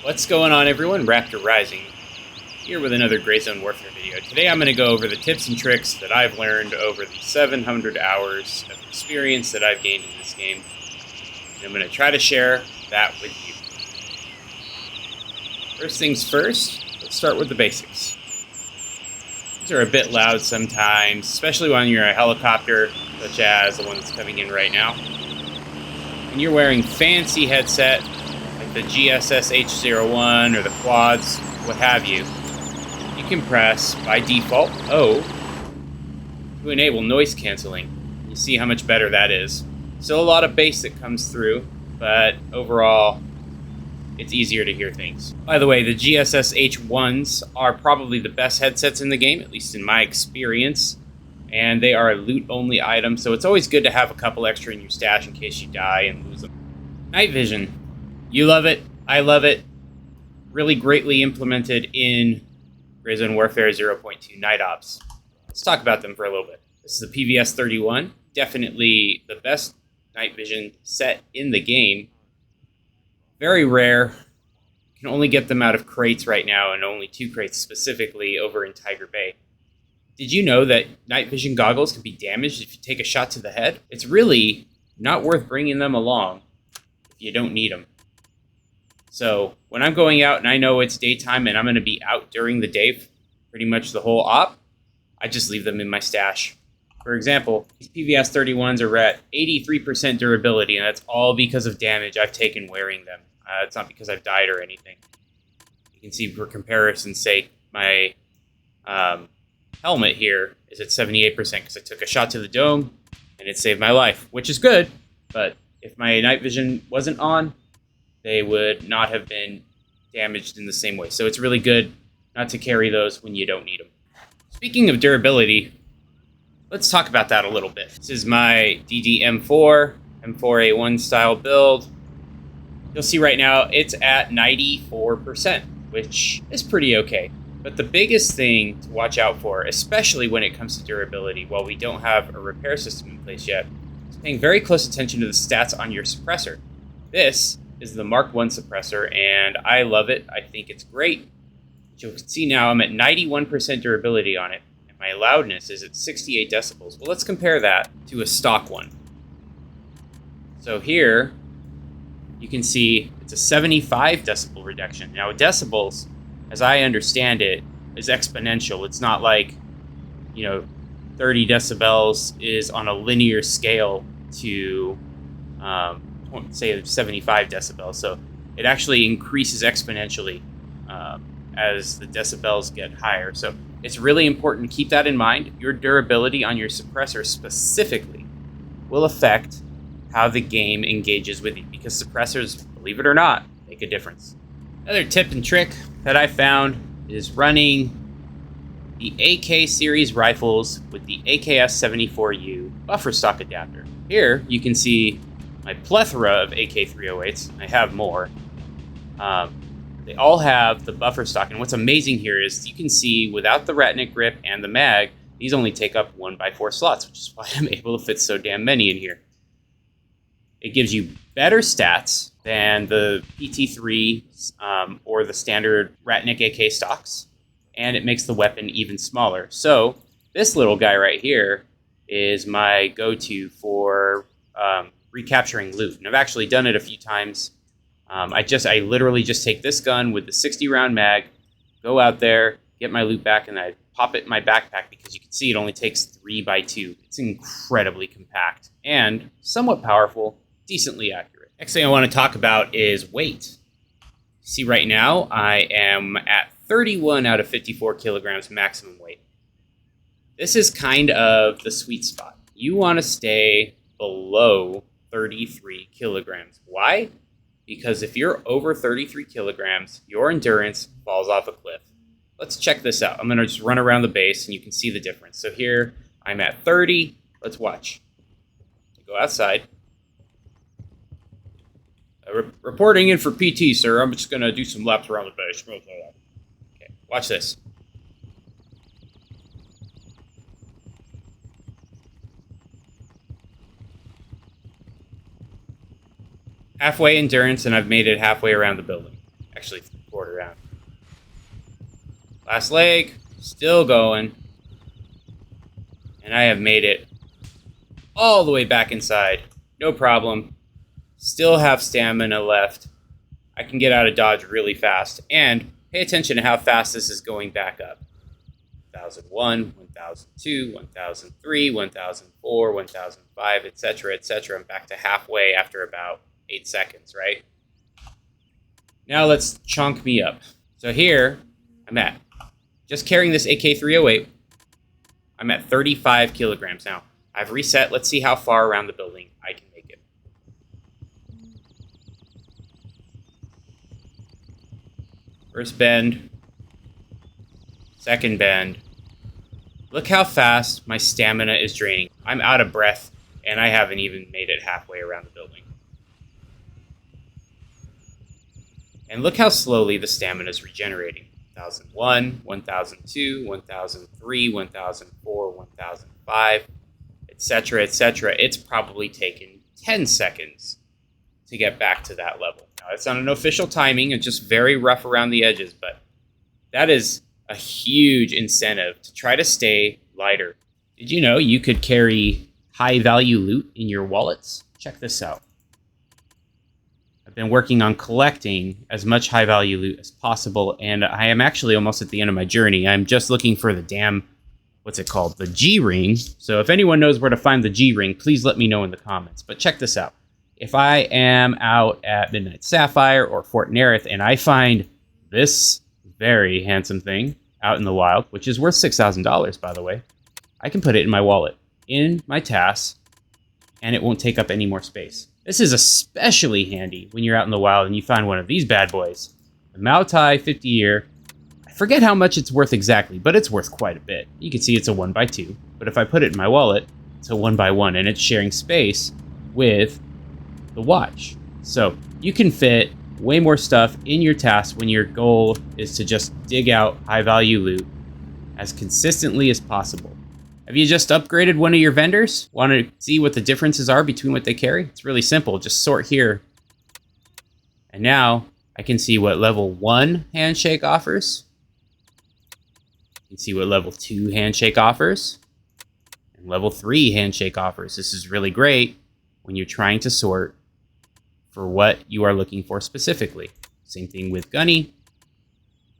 What's going on, everyone? Raptor Rising here with another Gray Zone Warfare video. Today I'm going to go over the tips and tricks that I've learned over the 700 hours of experience that I've gained in this game. And I'm going to try to share that with you. First things first, let's start with the basics. These are a bit loud sometimes, especially when you're a helicopter, such as the one that's coming in right now. When you're wearing fancy headset, the GSS H01 or the quads, what have you, you can press, by default, O to enable noise canceling. You see how much better that is. Still a lot of bass that comes through, but overall, it's easier to hear things. By the way, the GSS H1s are probably the best headsets in the game, at least in my experience, and they are a loot-only item, so it's always good to have a couple extra in your stash in case you die and lose them. Night vision. You love it. I love it. Really greatly implemented in Gray Zone Warfare 0.2 Night Ops. Let's talk about them for a little bit. This is the PVS-31. Definitely the best night vision set in the game. Very rare. You can only get them out of crates right now, and only 2 crates specifically over in Tiger Bay. Did you know that night vision goggles can be damaged if you take a shot to the head? It's really not worth bringing them along if you don't need them. So when I'm going out and I know it's daytime and I'm going to be out during the day, pretty much the whole op, I just leave them in my stash. For example, these PVS-31s are at 83% durability, and that's all because of damage I've taken wearing them. It's not because I've died or anything. You can see for comparison's sake, my helmet here is at 78% because I took a shot to the dome and it saved my life, which is good, but if my night vision wasn't on, they would not have been damaged in the same way. So it's really good not to carry those when you don't need them. Speaking of durability, let's talk about that a little bit. This is my DD-M4, M4A1 style build. You'll see right now it's at 94%, which is pretty okay. But the biggest thing to watch out for, especially when it comes to durability, while we don't have a repair system in place yet, is paying very close attention to the stats on your suppressor. This is the Mark I suppressor, and I love it. I think it's great. As you can see now, I'm at 91% durability on it, and my loudness is at 68 decibels. Well, let's compare that to a stock one. So here, you can see it's a 75 decibel reduction. Now, decibels, as I understand it, is exponential. It's not like, 30 decibels is on a linear scale to, say 75 decibels. So it actually increases exponentially as the decibels get higher. So it's really important to keep that in mind. Your durability on your suppressor specifically will affect how the game engages with you, because suppressors, believe it or not, make a difference. Another tip and trick that I found is running the AK series rifles with the AKS-74U buffer stock adapter. Here you can see my plethora of AK-308s. I have more. They all have the buffer stock, and what's amazing here is you can see without the Ratnik grip and the mag, these only take up 1x4 slots, which is why I'm able to fit so damn many in here. It gives you better stats than the PT3 or the standard Ratnik AK stocks, and it makes the weapon even smaller. So this little guy right here is my go-to for recapturing loot, and I've actually done it a few times. I literally just take this gun with the 60-round mag, go out there, get my loot back, and I pop it in my backpack because you can see it only takes 3x2. It's incredibly compact and somewhat powerful, decently accurate. Next thing I want to talk about is weight. See, right now I am at 31 out of 54 kilograms maximum weight. This is kind of the sweet spot. You want to stay below 33 kilograms. Why? Because if you're over 33 kilograms, your endurance falls off a cliff. Let's check this out. I'm going to just run around the base and you can see the difference. So here I'm at 30. Let's watch. Go outside. Reporting in for PT, sir. I'm just going to do some laps around the base. Okay, watch this. halfway endurance, and I've made it halfway around the building. Actually, quarter round. Last leg, still going. And I have made it all the way back inside. No problem. Still have stamina left. I can get out of dodge really fast. And pay attention to how fast this is going back up. 1001, 1002, 1003, 1004, 1005, etc., etc. I'm back to halfway after about 8 seconds, right? Now let's chunk me up. So here, I'm at, just carrying this AK-308, I'm at 35 kilograms now. I've reset. Let's see how far around the building I can make it. First bend. Second bend. Look how fast my stamina is draining. I'm out of breath, and I haven't even made it halfway around the building. And look how slowly the stamina is regenerating. 1001, 1002, 1003, 1004, 1005, etc., etc. It's probably taken 10 seconds to get back to that level. Now, it's not an official timing. It's just very rough around the edges, but that is a huge incentive to try to stay lighter. Did you know you could carry high-value loot in your wallets? Check this out. I've been working on collecting as much high-value loot as possible, and I am actually almost at the end of my journey. I'm just looking for the damn, what's it called? The G-ring. So if anyone knows where to find the G-ring, please let me know in the comments. But check this out. If I am out at Midnight Sapphire or Fort Nerith and I find this very handsome thing out in the wild, which is worth $6,000, by the way, I can put it in my wallet, in my TAS, and it won't take up any more space. This is especially handy when you're out in the wild and you find one of these bad boys. The Mautai 50 year. I forget how much it's worth exactly, but it's worth quite a bit. You can see it's a 1x2, but if I put it in my wallet, it's a 1x1, and it's sharing space with the watch. So you can fit way more stuff in your task when your goal is to just dig out high-value loot as consistently as possible. Have you just upgraded one of your vendors? Want to see what the differences are between what they carry? It's really simple. Just sort here. And now I can see what level 1 handshake offers. You can see what level 2 handshake offers. And level 3 handshake offers. This is really great when you're trying to sort for what you are looking for specifically. Same thing with Gunny.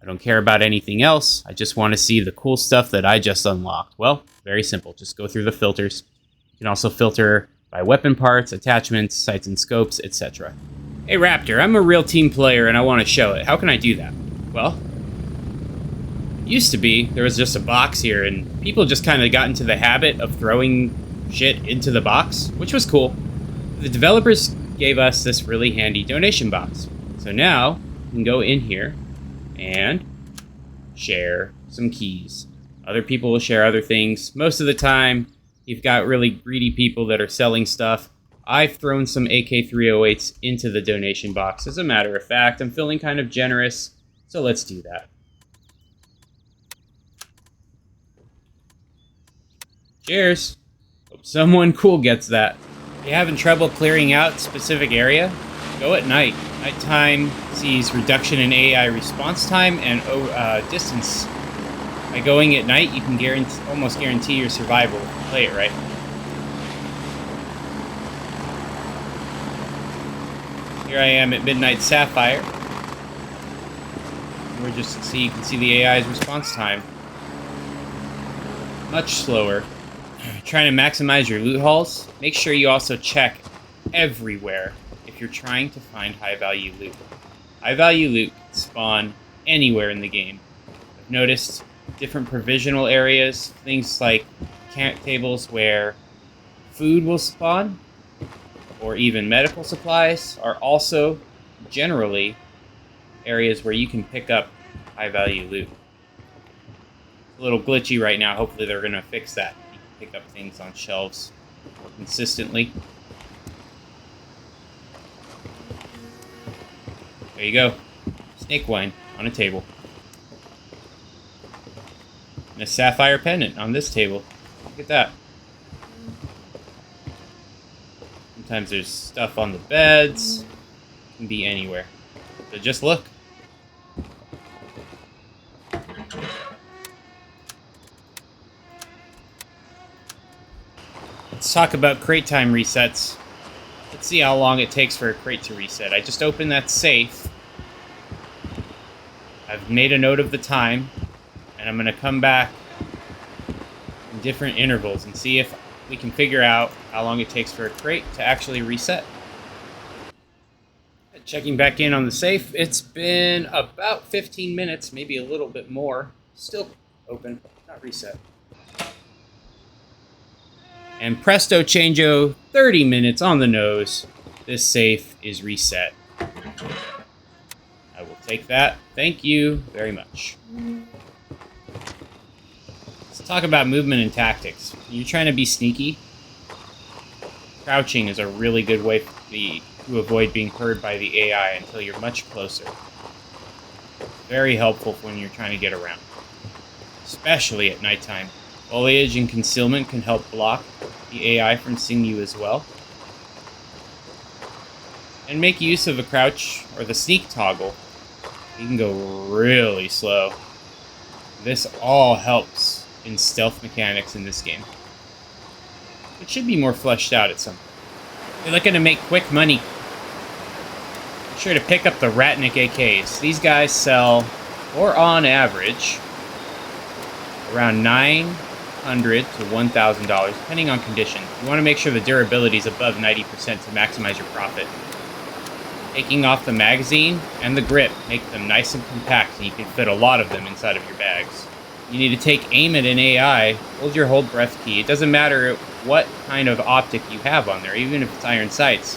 I don't care about anything else. I just want to see the cool stuff that I just unlocked. Well, very simple. Just go through the filters. You can also filter by weapon parts, attachments, sights and scopes, etc. Hey Raptor, I'm a real team player and I want to show it. How can I do that? Well, it used to be there was just a box here and people just kind of got into the habit of throwing shit into the box, which was cool. The developers gave us this really handy donation box. So now you can go in here and share some keys. Other people will share other things. Most of the time, you've got really greedy people that are selling stuff. I've thrown some AK-308s into the donation box. As a matter of fact, I'm feeling kind of generous, so let's do that. Cheers. Hope someone cool gets that. If you're having trouble clearing out a specific area, go at night. Nighttime sees reduction in AI response time and distance. By going at night, you can almost guarantee your survival if you play it right. Here I am at Midnight Sapphire. We're just you can see the AI's response time. Much slower. Trying to maximize your loot hauls, make sure you also check everywhere if you're trying to find high-value loot. High-value loot can spawn anywhere in the game. I've noticed different provisional areas, things like camp tables where food will spawn, or even medical supplies, are also generally areas where you can pick up high-value loot. It's a little glitchy right now. Hopefully they're going to fix that. You can pick up things on shelves more consistently. There you go. Snake wine on a table. And a sapphire pendant on this table. Look at that. Sometimes there's stuff on the beds. It can be anywhere. So just look. Let's talk about crate time resets. Let's see how long it takes for a crate to reset. I just opened that safe. I've made a note of the time, and I'm going to come back in different intervals and see if we can figure out how long it takes for a crate to actually reset. Checking back in on the safe, it's been about 15 minutes, maybe a little bit more. Still open, not reset. And presto changeo, 30 minutes on the nose. This safe is reset. I will take that. Thank you very much. Let's talk about movement and tactics. You're trying to be sneaky. Crouching is a really good way to avoid being heard by the AI until you're much closer. Very helpful when you're trying to get around, especially at nighttime. Foliage and concealment can help block the AI from seeing you as well. And make use of a crouch or the sneak toggle. You can go really slow. This all helps in stealth mechanics in this game. It should be more fleshed out at some point. If you're looking to make quick money, be sure to pick up the Ratnik AKs. These guys sell, or on average, around $900 to $1,000, depending on condition. You want to make sure the durability is above 90% to maximize your profit. Taking off the magazine and the grip make them nice and compact, and you can fit a lot of them inside of your bags. You need to take aim at an AI, hold your hold breath key. It doesn't matter what kind of optic you have on there, even if it's iron sights.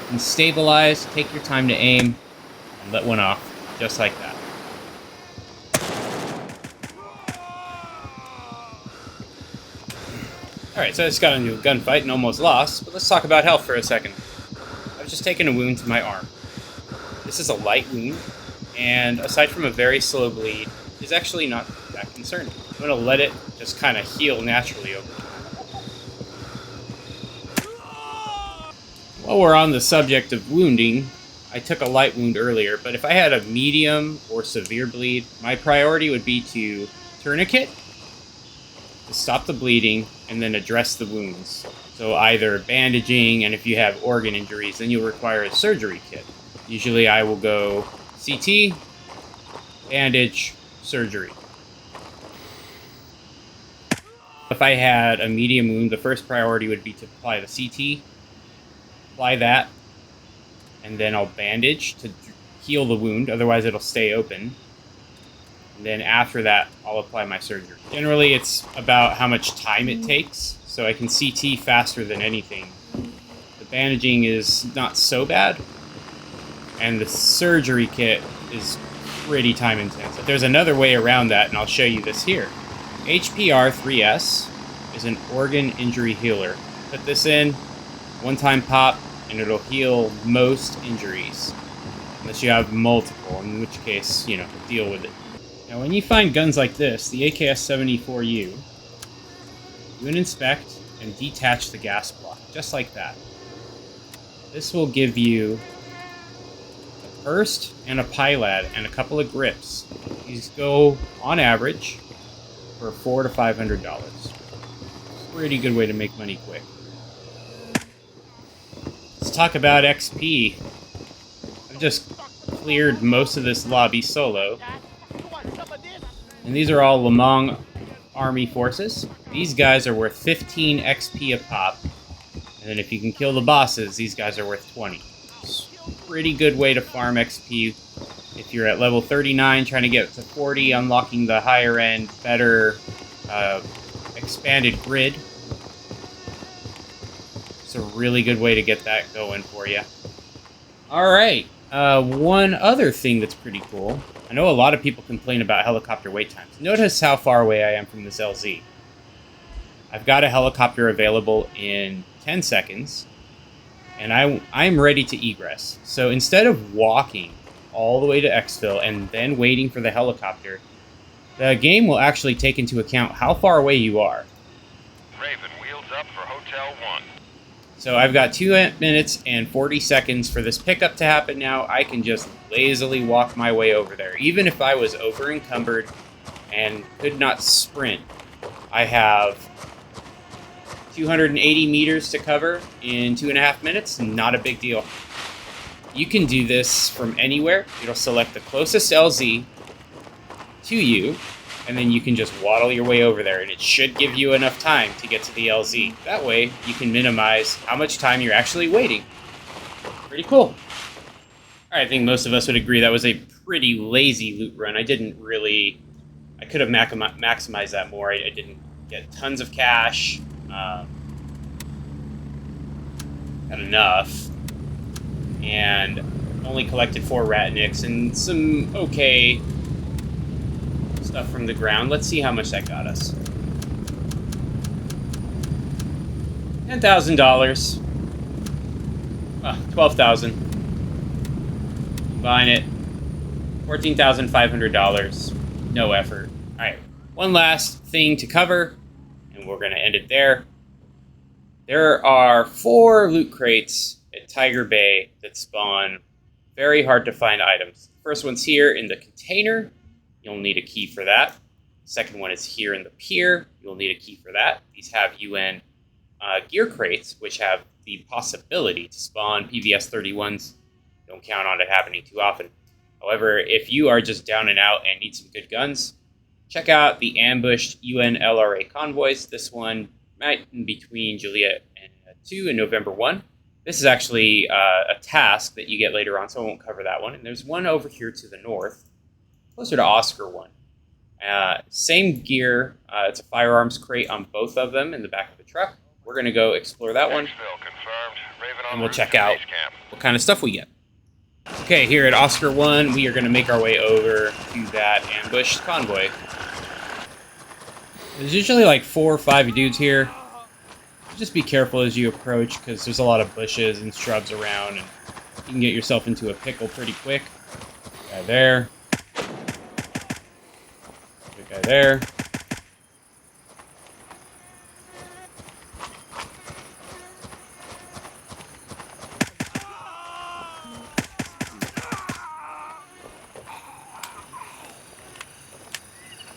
You can stabilize, take your time to aim, and let one off, just like that. Alright, so I just got into a gunfight and almost lost, but let's talk about health for a second. I've just taken a wound to my arm. This is a light wound, and aside from a very slow bleed, is actually not that concerning. I'm going to let it just kind of heal naturally over time. While we're on the subject of wounding, I took a light wound earlier, but if I had a medium or severe bleed, my priority would be to tourniquet, to stop the bleeding, and then address the wounds. So either bandaging, and if you have organ injuries, then you'll require a surgery kit. Usually I will go CT, bandage, surgery. If I had a medium wound, the first priority would be to apply the CT, apply that, and then I'll bandage to heal the wound, otherwise it'll stay open. And then after that, I'll apply my surgery. Generally, it's about how much time it takes, so I can CT faster than anything. The bandaging is not so bad, and the surgery kit is pretty time intensive. There's another way around that, and I'll show you this here. HPR3S is an organ injury healer. Put this in, one-time pop, and it'll heal most injuries. Unless you have multiple, in which case, deal with it. Now, when you find guns like this, the AKS-74U, do an inspect and detach the gas block, just like that. This will give you a burst and a pilot and a couple of grips. These go, on average, for $400 to $500. Pretty good way to make money quick. Let's talk about XP. I've just cleared most of this lobby solo. And these are all Le Mans Army forces. These guys are worth 15 XP a pop. And then if you can kill the bosses, these guys are worth 20. It's a pretty good way to farm XP if you're at level 39, trying to get to 40, unlocking the higher end, better expanded grid. It's a really good way to get that going for you. Alright, one other thing that's pretty cool. I know a lot of people complain about helicopter wait times. Notice how far away I am from this LZ. I've got a helicopter available in 10 seconds, and I'm ready to egress. So instead of walking all the way to exfil and then waiting for the helicopter, the game will actually take into account how far away you are. Raven, wheels up for Hotel 1. So I've got 2 minutes and 40 seconds for this pickup to happen now. I can just lazily walk my way over there. Even if I was over encumbered and could not sprint, I have 280 meters to cover in 2.5 minutes, not a big deal. You can do this from anywhere. It'll select the closest LZ to you, and then you can just waddle your way over there, and it should give you enough time to get to the LZ. That way, you can minimize how much time you're actually waiting. Pretty cool. I think most of us would agree that was a pretty lazy loot run. I could have maximized that more. I didn't get tons of cash. Got enough. And only collected 4 Ratniks and some okay stuff from the ground. Let's see how much that got us. $10,000. $12,000. Buying it. $14,500. No effort. Alright, one last thing to cover, and we're going to end it there. There are 4 loot crates at Tiger Bay that spawn very hard to find items. The first one's here in the container. You'll need a key for that. The second one is here in the pier. You'll need a key for that. These have UN gear crates, which have the possibility to spawn PVS 31s. Don't count on it happening too often. However, if you are just down and out and need some good guns, check out the ambushed UN LRA convoys. This one right in between Juliet and 2 and November 1. This is actually a task that you get later on, so I won't cover that one. And there's one over here to the north, closer to Oscar 1. Same gear. It's a firearms crate on both of them in the back of the truck. We're going to go explore that one, and we'll check out what kind of stuff we get. Okay, here at Oscar 1, we are going to make our way over to that ambushed convoy. There's usually like 4 or 5 dudes here. Just be careful as you approach, because there's a lot of bushes and shrubs around, and you can get yourself into a pickle pretty quick. Guy there. Good guy there.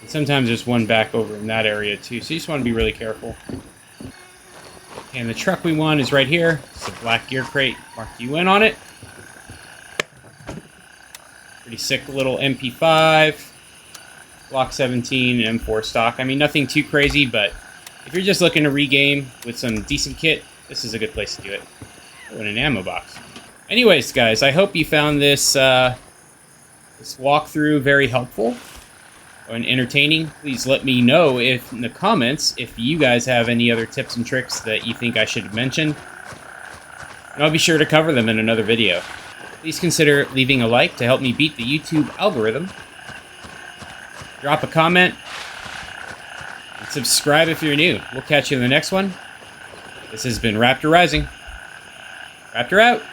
And sometimes there's one back over in that area too, so you just want to be really careful. And the truck we want is right here. It's a black gear crate, marked UN on it. Pretty sick little MP5, Glock 17, and M4 stock. I mean, nothing too crazy, but if you're just looking to regame with some decent kit, this is a good place to do it. Oh, and an ammo box. Anyways, guys, I hope you found this this walkthrough very helpful and entertaining. Please let me know in the comments if you guys have any other tips and tricks that you think I should mention, and I'll be sure to cover them in another video. Please consider leaving a like to help me beat the YouTube algorithm. Drop a comment, and subscribe if you're new. We'll catch you in the next one. This has been Raptor Rising. Raptor out!